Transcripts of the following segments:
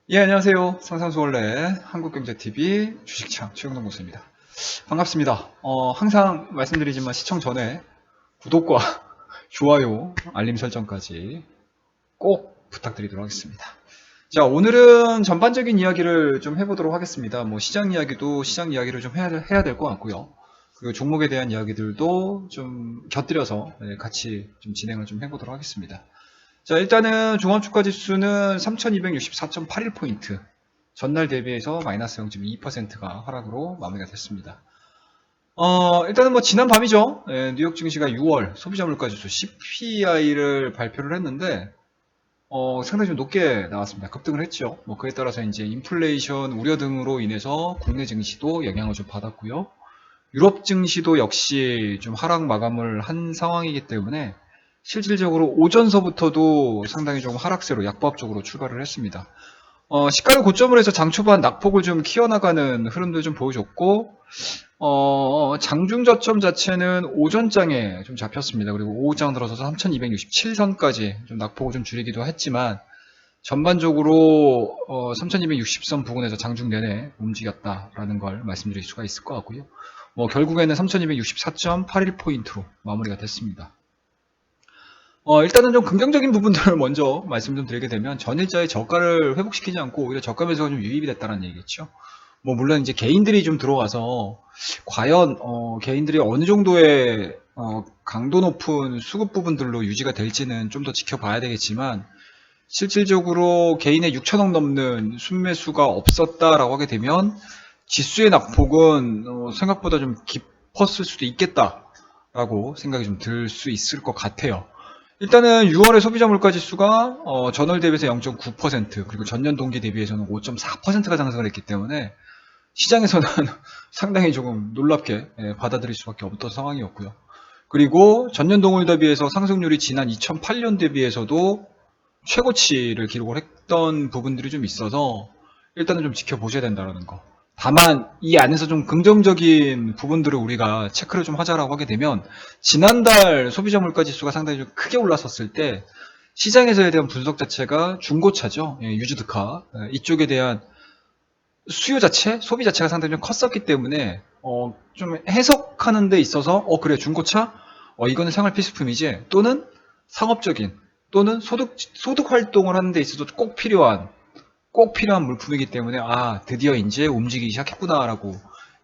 예, 안녕하세요. 상상수원래 한국경제TV 주식창 최영동 교수입니다. 반갑습니다. 항상 말씀드리지만 시청 전에 구독과 좋아요, 알림 설정까지 꼭 부탁드리도록 하겠습니다. 자, 오늘은 전반적인 이야기를 좀 해보도록 하겠습니다. 뭐 시장 이야기도 시장 이야기를 좀 해야 될 것 같고요. 그리고 종목에 대한 이야기들도 좀 곁들여서 같이 좀 진행을 좀 해보도록 하겠습니다. 자, 일단은 종합주가지수는 3264.81포인트. 전날 대비해서 마이너스 0.2%가 하락으로 마무리가 됐습니다. 일단은 뭐 지난 밤이죠. 뉴욕 증시가 6월 소비자 물가지수 CPI를 발표를 했는데, 상당히 좀 높게 나왔습니다. 급등을 했죠. 뭐 그에 따라서 이제 인플레이션 우려 등으로 인해서 국내 증시도 영향을 좀 받았고요. 유럽 증시도 역시 좀 하락 마감을 한 상황이기 때문에 실질적으로 오전서부터도 상당히 좀 하락세로 약보합적으로 출발을 했습니다. 시가를 고점으로 해서 장 초반 낙폭을 좀 키워나가는 흐름도 좀 보여줬고, 장중 저점 자체는 오전장에 좀 잡혔습니다. 그리고 오후장 들어서서 3267선까지 좀 낙폭을 좀 줄이기도 했지만, 전반적으로 3260선 부근에서 장중 내내 움직였다라는 걸 말씀드릴 수가 있을 것 같고요. 뭐 결국에는 3264.81포인트로 마무리가 됐습니다. 일단은 좀 긍정적인 부분들을 먼저 말씀 좀 드리게 되면 전일자의 저가를 회복시키지 않고 오히려 저가 매수가 좀 유입이 됐다는 얘기겠죠. 뭐 물론 이제 개인들이 좀 들어와서 과연 개인들이 어느 정도의 강도 높은 수급 부분들로 유지가 될지는 좀 더 지켜봐야 되겠지만 실질적으로 개인의 6천억 넘는 순매수가 없었다라고 하게 되면 지수의 낙폭은 생각보다 좀 깊었을 수도 있겠다라고 생각이 좀 들 수 있을 것 같아요. 일단은 6월의 소비자 물가 지수가 전월 대비해서 0.9% 그리고 전년 동기 대비해서는 5.4%가 상승을 했기 때문에 시장에서는 상당히 조금 놀랍게 받아들일 수밖에 없던 상황이었고요. 그리고 전년 동월 대비해서 상승률이 지난 2008년 대비해서도 최고치를 기록을 했던 부분들이 좀 있어서 일단은 좀 지켜보셔야 된다는 거. 다만 이 안에서 좀 긍정적인 부분들을 우리가 체크를 좀 하자라고 하게 되면 지난달 소비자 물가 지수가 상당히 좀 크게 올랐었을 때 시장에서에 대한 분석 자체가 중고차죠. 유즈드카 이쪽에 대한 수요 자체, 소비 자체가 상당히 좀 컸었기 때문에 좀 해석하는 데 있어서 그래 중고차? 이거는 생활 필수품이지 또는 상업적인 또는 소득 활동을 하는 데 있어서 꼭 필요한 물품이기 때문에 드디어 이제 움직이기 시작했구나라고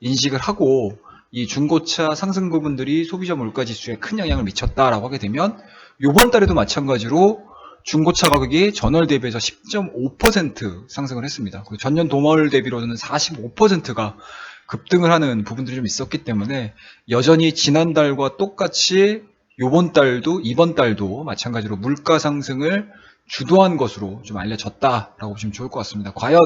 인식을 하고 이 중고차 상승 부분들이 소비자 물가 지수에 큰 영향을 미쳤다라고 하게 되면 이번 달에도 마찬가지로 중고차 가격이 전월 대비해서 10.5% 상승을 했습니다. 그리고 전년 동월 대비로는 45%가 급등을 하는 부분들이 좀 있었기 때문에 여전히 지난달과 똑같이 이번 달도 마찬가지로 물가 상승을 주도한 것으로 좀 알려졌다라고 보시면 좋을 것 같습니다. 과연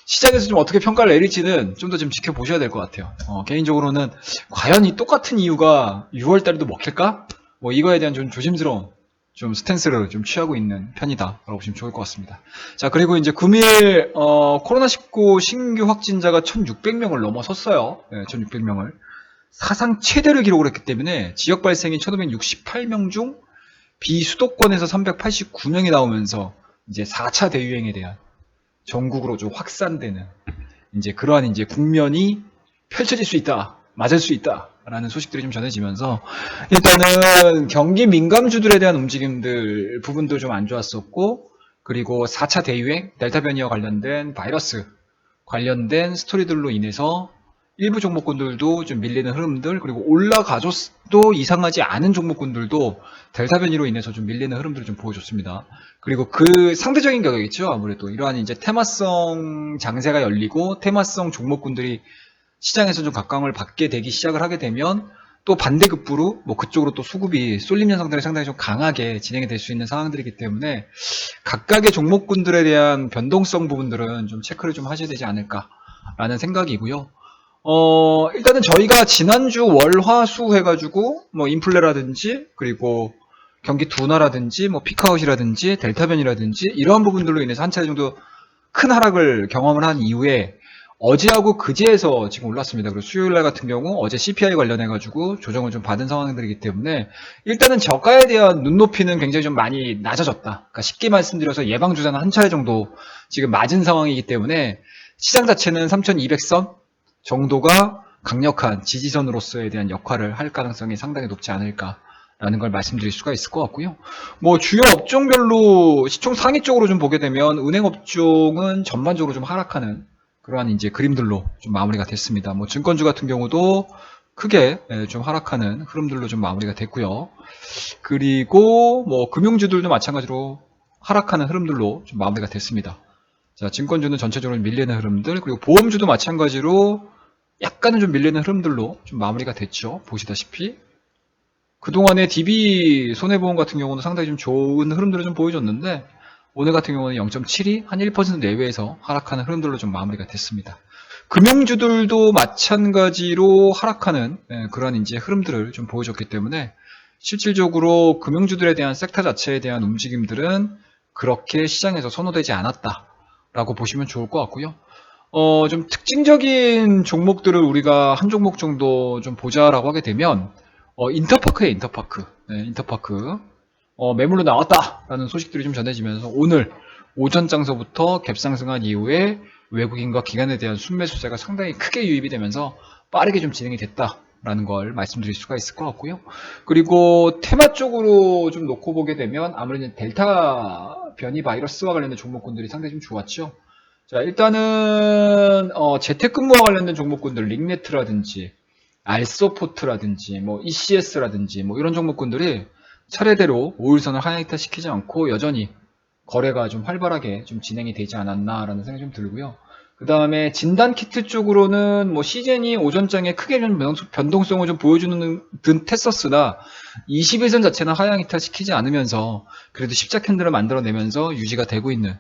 시장에서 좀 어떻게 평가를 내릴지는 좀 더 좀 지켜보셔야 될 것 같아요. 개인적으로는 과연 이 똑같은 이유가 6월 달에도 먹힐까? 뭐 이거에 대한 좀 조심스러운 좀 스탠스를 좀 취하고 있는 편이다라고 보시면 좋을 것 같습니다. 자, 그리고 이제 금일 코로나19 신규 확진자가 1,600명을 넘어섰어요. 1,600명을 사상 최대를 기록을 했기 때문에 지역 발생이 1,568명 중 비수도권에서 389명이 나오면서 이제 4차 대유행에 대한 전국으로 좀 확산되는 이제 그러한 이제 국면이 펼쳐질 수 있다, 맞을 수 있다라는 소식들이 좀 전해지면서 일단은 경기 민감주들에 대한 움직임들 부분도 좀 안 좋았었고 그리고 4차 대유행 델타 변이와 관련된 바이러스 관련된 스토리들로 인해서 일부 종목군들도 좀 밀리는 흐름들 그리고 올라가줘도 이상하지 않은 종목군들도 델타 변이로 인해서 좀 밀리는 흐름들을 좀 보여줬습니다. 그리고 그 상대적인 가격이죠. 아무래도 이러한 이제 테마성 장세가 열리고 테마성 종목군들이 시장에서 좀 각광을 받게 되기 시작을 하게 되면 또 반대급부로 뭐 그쪽으로 또 수급이 쏠림 현상들이 상당히 좀 강하게 진행이 될 수 있는 상황들이기 때문에 각각의 종목군들에 대한 변동성 부분들은 좀 체크를 좀 하셔야 되지 않을까라는 생각이고요. 일단은 저희가 지난주 월화수 해가지고 뭐 인플레라든지 그리고 경기 둔화라든지 뭐 피크아웃이라든지 델타 변이라든지 이러한 부분들로 인해서 한 차례 정도 큰 하락을 경험을 한 이후에 어제하고 그제에서 지금 올랐습니다. 그리고 수요일날 같은 경우 어제 CPI 관련해가지고 조정을 좀 받은 상황들이기 때문에 일단은 저가에 대한 눈높이는 굉장히 좀 많이 낮아졌다. 그러니까 쉽게 말씀드려서 예방주사는 한 차례 정도 지금 맞은 상황이기 때문에 시장 자체는 3200선 정도가 강력한 지지선으로서에 대한 역할을 할 가능성이 상당히 높지 않을까라는 걸 말씀드릴 수가 있을 것 같고요. 뭐 주요 업종별로 시총 상위 쪽으로 좀 보게 되면 은행 업종은 전반적으로 좀 하락하는 그러한 이제 그림들로 좀 마무리가 됐습니다. 뭐 증권주 같은 경우도 크게 좀 하락하는 흐름들로 좀 마무리가 됐고요. 그리고 뭐 금융주들도 마찬가지로 하락하는 흐름들로 좀 마무리가 됐습니다. 자, 증권주는 전체적으로 밀리는 흐름들, 그리고 보험주도 마찬가지로 약간은 좀 밀리는 흐름들로 좀 마무리가 됐죠. 보시다시피 그동안에 DB 손해보험 같은 경우는 상당히 좀 좋은 흐름들을 좀 보여줬는데 오늘 같은 경우는 0.72, 한 1% 내외에서 하락하는 흐름들로 좀 마무리가 됐습니다. 금융주들도 마찬가지로 하락하는 그런 이제 흐름들을 좀 보여줬기 때문에 실질적으로 금융주들에 대한 섹터 자체에 대한 움직임들은 그렇게 시장에서 선호되지 않았다라고 보시면 좋을 것 같고요. 좀 특징적인 종목들을 우리가 한 종목 정도 좀 보자라고 하게 되면 인터파크예요, 인터파크. 네, 인터파크. 매물로 나왔다라는 소식들이 좀 전해지면서 오늘 오전 장서부터 갭상승한 이후에 외국인과 기관에 대한 순매수세가 상당히 크게 유입이 되면서 빠르게 좀 진행이 됐다라는 걸 말씀드릴 수가 있을 것 같고요. 그리고 테마 쪽으로 좀 놓고 보게 되면 아무래도 델타 변이 바이러스와 관련된 종목군들이 상당히 좀 좋았죠. 자, 일단은 재택근무와 관련된 종목군들 링네트라든지 알소포트라든지 뭐 ECS라든지 뭐 이런 종목군들이 차례대로 5일선을 하향이탈 시키지 않고 여전히 거래가 좀 활발하게 좀 진행이 되지 않았나라는 생각이 좀 들고요. 그 다음에 진단키트 쪽으로는 뭐 시젠이 오전장에 크게 좀 변동성을 좀 보여주는 듯 했었으나 21선 자체는 하향이탈 시키지 않으면서 그래도 십자 캔들을 만들어내면서 유지가 되고 있는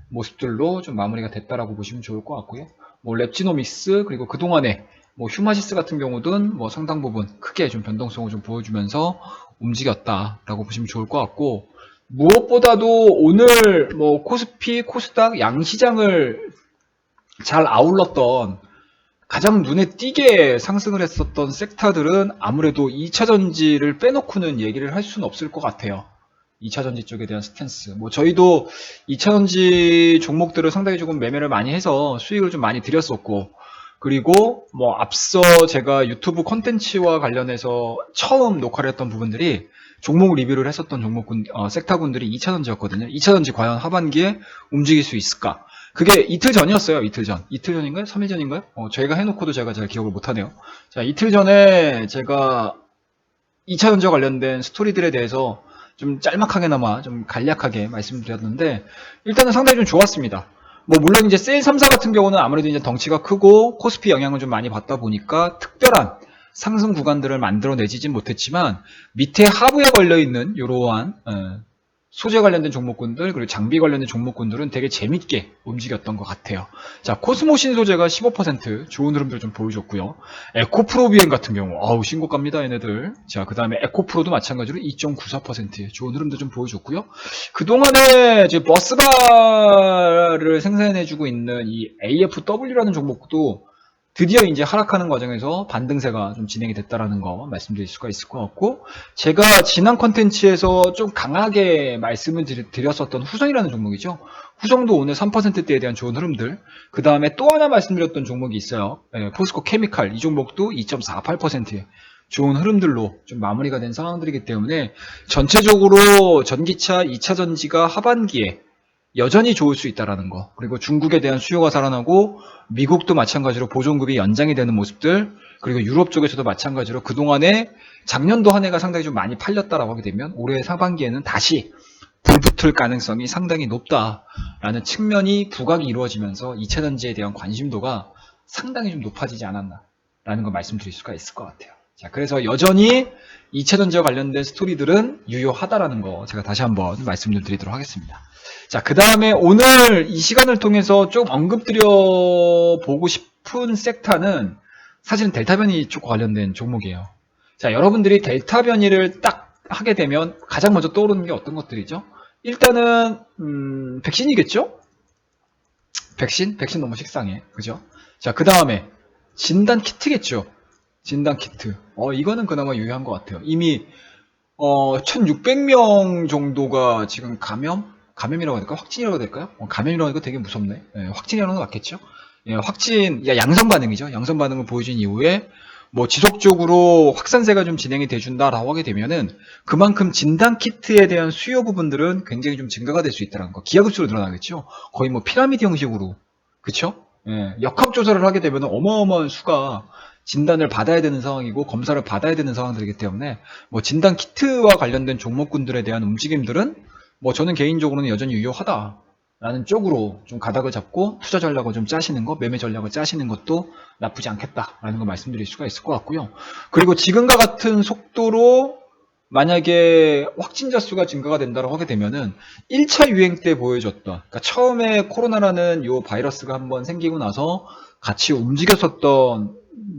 모습들로 좀 마무리가 됐다라고 보시면 좋을 것 같고요. 뭐 랩지노믹스 그리고 그동안에 뭐 휴마시스 같은 경우든 뭐 상당 부분 크게 좀 변동성을 좀 보여주면서 움직였다라고 보시면 좋을 것 같고 무엇보다도 오늘 뭐 코스피, 코스닥 양시장을 잘 아울렀던 가장 눈에 띄게 상승을 했었던 섹터들은 아무래도 2차전지를 빼놓고는 얘기를 할 수는 없을 것 같아요. 2차전지 쪽에 대한 스탠스. 뭐 저희도 2차전지 종목들을 상당히 조금 매매를 많이 해서 수익을 좀 많이 들였었고 그리고 뭐 앞서 제가 유튜브 콘텐츠와 관련해서 처음 녹화를 했던 부분들이 종목 리뷰를 했었던 종목군, 섹터군들이 2차전지였거든요. 2차전지 과연 하반기에 움직일 수 있을까? 그게 이틀 전이었어요. 이틀 전. 이틀 전인가요? 3일 전인가요? 저희가 해놓고도 제가 잘 기억을 못하네요. 자, 이틀 전에 제가 2차전지와 관련된 스토리들에 대해서 좀 짤막하게나마 좀 간략하게 말씀드렸는데 일단은 상당히 좀 좋았습니다. 뭐 물론 이제 세일 3사 같은 경우는 아무래도 이제 덩치가 크고 코스피 영향을 좀 많이 받다 보니까 특별한 상승 구간들을 만들어내지진 못했지만 밑에 하부에 걸려있는 이러한 소재 관련된 종목군들 그리고 장비 관련된 종목군들은 되게 재밌게 움직였던 것 같아요. 자, 코스모신 소재가 15% 좋은 흐름들 좀 보여줬고요. 에코프로비엔 같은 경우 신고가입니다 얘네들. 자, 그 다음에 에코프로도 마찬가지로 2.94% 좋은 흐름도 좀 보여줬고요. 그동안에 이제 버스바를 생산해주고 있는 이 AFW라는 종목도 드디어 이제 하락하는 과정에서 반등세가 좀 진행이 됐다라는 거 말씀드릴 수가 있을 것 같고 제가 지난 컨텐츠에서 좀 강하게 말씀을 드렸었던 후성이라는 종목이죠. 후성도 오늘 3%대에 대한 좋은 흐름들 그 다음에 또 하나 말씀드렸던 종목이 있어요. 포스코 케미칼 이 종목도 2.48%의 좋은 흐름들로 좀 마무리가 된 상황들이기 때문에 전체적으로 전기차 2차 전지가 하반기에 여전히 좋을 수 있다는 거 그리고 중국에 대한 수요가 살아나고 미국도 마찬가지로 보존급이 연장이 되는 모습들 그리고 유럽 쪽에서도 마찬가지로 그동안에 작년도 한 해가 상당히 좀 많이 팔렸다라고 하게 되면 올해 상반기에는 다시 불붙을 가능성이 상당히 높다라는 측면이 부각이 이루어지면서 2차전지에 대한 관심도가 상당히 좀 높아지지 않았나라는 걸 말씀드릴 수가 있을 것 같아요. 자, 그래서 여전히 2차전지와 관련된 스토리들은 유효하다라는 거 제가 다시 한번 말씀을 드리도록 하겠습니다. 자, 그 다음에 오늘 이 시간을 통해서 좀 언급드려 보고 싶은 섹터는 사실은 델타 변이 쪽과 관련된 종목이에요. 자, 여러분들이 델타 변이를 딱 하게 되면 가장 먼저 떠오르는 게 어떤 것들이죠? 일단은 백신이겠죠? 백신 너무 식상해. 그죠? 자, 그 다음에 진단 키트겠죠. 진단 키트. 이거는 그나마 유효한 것 같아요. 이미 1600명 정도가 지금 감염이라고 해야 될까? 확진이라고 해야 될까요? 감염이라고 하니까 되게 무섭네. 예, 확진이라는 건 맞겠죠? 예, 양성 반응이죠. 양성 반응을 보여준 이후에 뭐 지속적으로 확산세가 좀 진행이 돼준다라고 하게 되면은 그만큼 진단 키트에 대한 수요 부분들은 굉장히 좀 증가가 될 수 있다는 거. 기하급수로 늘어나겠죠. 거의 뭐 피라미드 형식으로. 그쵸? 예, 역학조사를 하게 되면 어마어마한 수가 진단을 받아야 되는 상황이고 검사를 받아야 되는 상황들이기 때문에 뭐 진단 키트와 관련된 종목군들에 대한 움직임들은 뭐 저는 개인적으로는 여전히 유효하다라는 쪽으로 좀 가닥을 잡고 투자 전략을 좀 짜시는 거, 매매 전략을 짜시는 것도 나쁘지 않겠다라는 거 말씀드릴 수가 있을 것 같고요. 그리고 지금과 같은 속도로 만약에 확진자 수가 증가가 된다고 하게 되면은 1차 유행 때 보여줬던, 그러니까 처음에 코로나라는 요 바이러스가 한번 생기고 나서 같이 움직였었던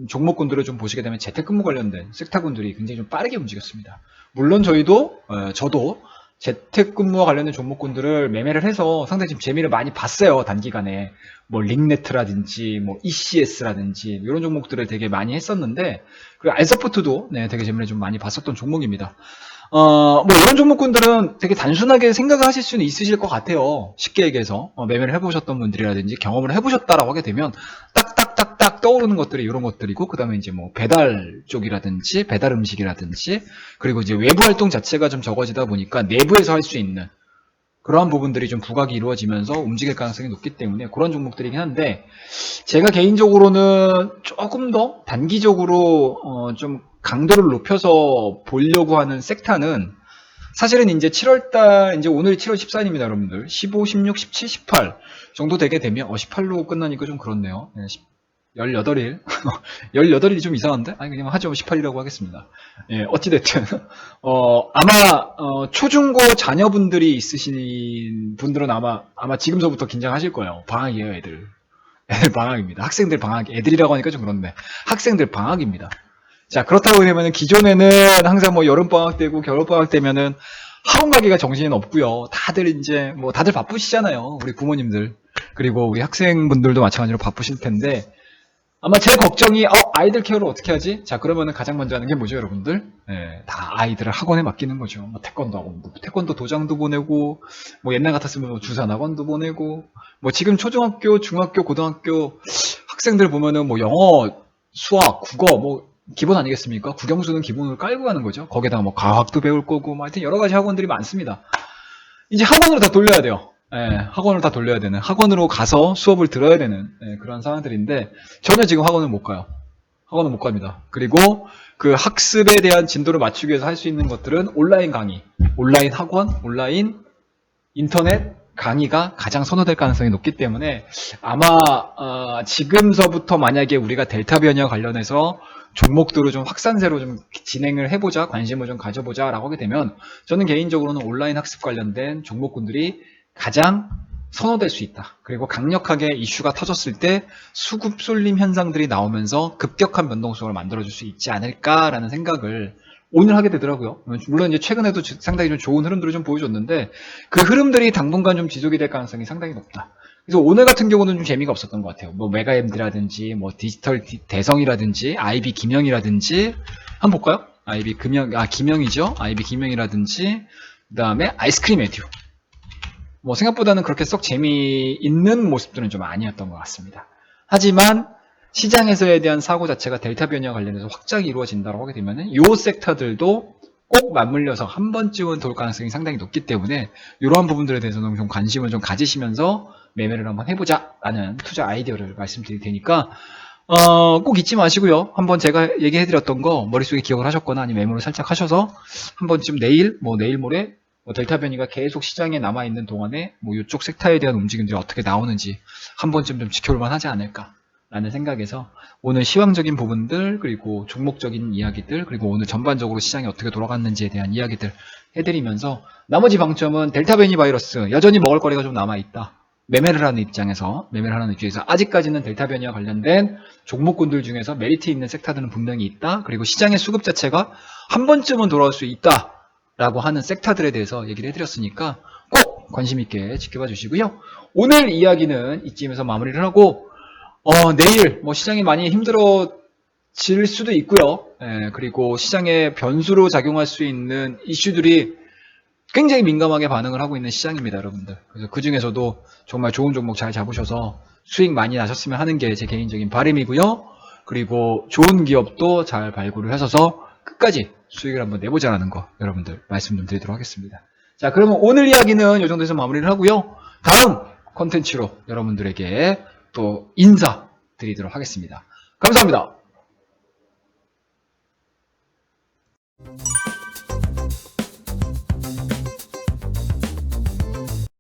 종목군들을 좀 보시게 되면 재택근무 관련된 섹터군들이 굉장히 좀 빠르게 움직였습니다. 물론 저도 재택근무와 관련된 종목군들을 매매를 해서 상당히 지금 재미를 많이 봤어요. 단기간에 뭐 링네트라든지 뭐 ECS라든지 이런 종목들을 되게 많이 했었는데, 그리고 알서포트도 되게 재미를 좀 많이 봤었던 종목입니다. 뭐 이런 종목군들은 되게 단순하게 생각을 하실 수는 있으실 것 같아요. 쉽게 얘기해서 매매를 해보셨던 분들이라든지 경험을 해보셨다라고 하게 되면 딱딱딱딱 떠오르는 것들이 이런 것들이고, 그 다음에 이제 뭐 배달 쪽이라든지 배달 음식이라든지, 그리고 이제 외부 활동 자체가 좀 적어지다 보니까 내부에서 할 수 있는 그러한 부분들이 좀 부각이 이루어지면서 움직일 가능성이 높기 때문에 그런 종목들이긴 한데, 제가 개인적으로는 조금 더 단기적으로 좀 강도를 높여서 보려고 하는 섹터는, 사실은 이제 7월달, 이제 오늘이 7월 14일입니다, 여러분들. 15, 16, 17, 18 정도 되게 되면, 18로 끝나니까 좀 그렇네요. 18일. 18일이 좀 이상한데? 아니, 그냥 하죠. 18이라고 하겠습니다. 예, 어찌됐든. 아마, 초중고 자녀분들이 있으신 분들은 아마 지금서부터 긴장하실 거예요. 방학이에요, 애들. 애들 방학입니다. 학생들 방학, 애들이라고 하니까 좀 그렇네. 학생들 방학입니다. 자, 그렇다고 되면은 기존에는 항상 뭐 여름방학 되고 겨울방학 되면은 학원 가기가 정신은 없고요. 다들 이제 뭐 다들 바쁘시잖아요. 우리 부모님들. 그리고 우리 학생분들도 마찬가지로 바쁘실 텐데, 아마 제 걱정이 아이들 케어를 어떻게 하지? 자, 그러면은 가장 먼저 하는 게 뭐죠, 여러분들? 다 아이들을 학원에 맡기는 거죠. 뭐 태권도 학원도, 태권도 도장도 보내고, 뭐 옛날 같았으면 뭐 주산 학원도 보내고, 뭐 지금 초중학교, 중학교, 고등학교 학생들 보면은 뭐 영어, 수학, 국어 뭐 기본 아니겠습니까? 국영수는 기본으로 깔고 가는 거죠. 거기다가 뭐 과학도 배울 거고, 뭐 하여튼 여러 가지 학원들이 많습니다. 이제 학원으로 다 돌려야 돼요. 학원을 다 돌려야 되는, 학원으로 가서 수업을 들어야 되는 그런 상황들인데, 전혀 지금 학원을 못 가요. 학원을 못 갑니다. 그리고 그 학습에 대한 진도를 맞추기 위해서 할 수 있는 것들은 온라인 강의, 온라인 학원, 온라인 인터넷 강의가 가장 선호될 가능성이 높기 때문에, 아마 지금서부터 만약에 우리가 델타 변이와 관련해서 종목들을 좀 확산세로 좀 진행을 해보자, 관심을 좀 가져보자 라고 하게 되면, 저는 개인적으로는 온라인 학습 관련된 종목군들이 가장 선호될 수 있다. 그리고 강력하게 이슈가 터졌을 때 수급 쏠림 현상들이 나오면서 급격한 변동성을 만들어줄 수 있지 않을까라는 생각을 오늘 하게 되더라고요. 물론 이제 최근에도 상당히 좀 좋은 흐름들을 좀 보여줬는데, 그 흐름들이 당분간 좀 지속이 될 가능성이 상당히 높다. 그래서 오늘 같은 경우는 좀 재미가 없었던 것 같아요. 뭐 메가엠드라든지 뭐 디지털 대성이라든지 아이비 김영이라든지, 한번 볼까요? 아이비 김영이죠. 아이비 김영이라든지, 그 다음에 아이스크림 에듀. 뭐 생각보다는 그렇게 썩 재미있는 모습들은 좀 아니었던 것 같습니다. 하지만 시장에서에 대한 사고 자체가 델타 변이와 관련해서 확장이 이루어진다고 하게 되면은 이 섹터들도 꼭 맞물려서 한 번쯤은 돌 가능성이 상당히 높기 때문에, 이러한 부분들에 대해서는 좀 관심을 좀 가지시면서 매매를 한번 해보자 라는 투자 아이디어를 말씀드릴 테니까, 꼭 잊지 마시고요. 한번 제가 얘기해드렸던 거 머릿속에 기억을 하셨거나 아니면 메모를 살짝 하셔서 한 번쯤 내일 모레 델타 변이가 계속 시장에 남아있는 동안에 뭐 이쪽 섹터에 대한 움직임들이 어떻게 나오는지 한 번쯤 좀 지켜볼만 하지 않을까라는 생각에서, 오늘 시황적인 부분들, 그리고 종목적인 이야기들, 그리고 오늘 전반적으로 시장이 어떻게 돌아갔는지에 대한 이야기들 해드리면서, 나머지 방점은 델타 변이 바이러스 여전히 먹을 거리가 좀 남아있다. 매매를 하는 입장에서 아직까지는 델타 변이와 관련된 종목군들 중에서 메리트 있는 섹터들은 분명히 있다. 그리고 시장의 수급 자체가 한 번쯤은 돌아올 수 있다 라고 하는 섹터들에 대해서 얘기를 해드렸으니까 꼭 관심 있게 지켜봐 주시고요. 오늘 이야기는 이쯤에서 마무리를 하고, 내일 뭐 시장이 많이 힘들어질 수도 있고요. 예, 그리고 시장의 변수로 작용할 수 있는 이슈들이 굉장히 민감하게 반응을 하고 있는 시장입니다, 여러분들. 그래서 그 중에서도 정말 좋은 종목 잘 잡으셔서 수익 많이 나셨으면 하는 게 제 개인적인 바람이고요. 그리고 좋은 기업도 잘 발굴을 하셔서 끝까지 수익을 한번 내보자라는 거 여러분들 말씀 좀 드리도록 하겠습니다. 자, 그러면 오늘 이야기는 이 정도에서 마무리를 하고요. 다음 컨텐츠로 여러분들에게 또 인사 드리도록 하겠습니다. 감사합니다.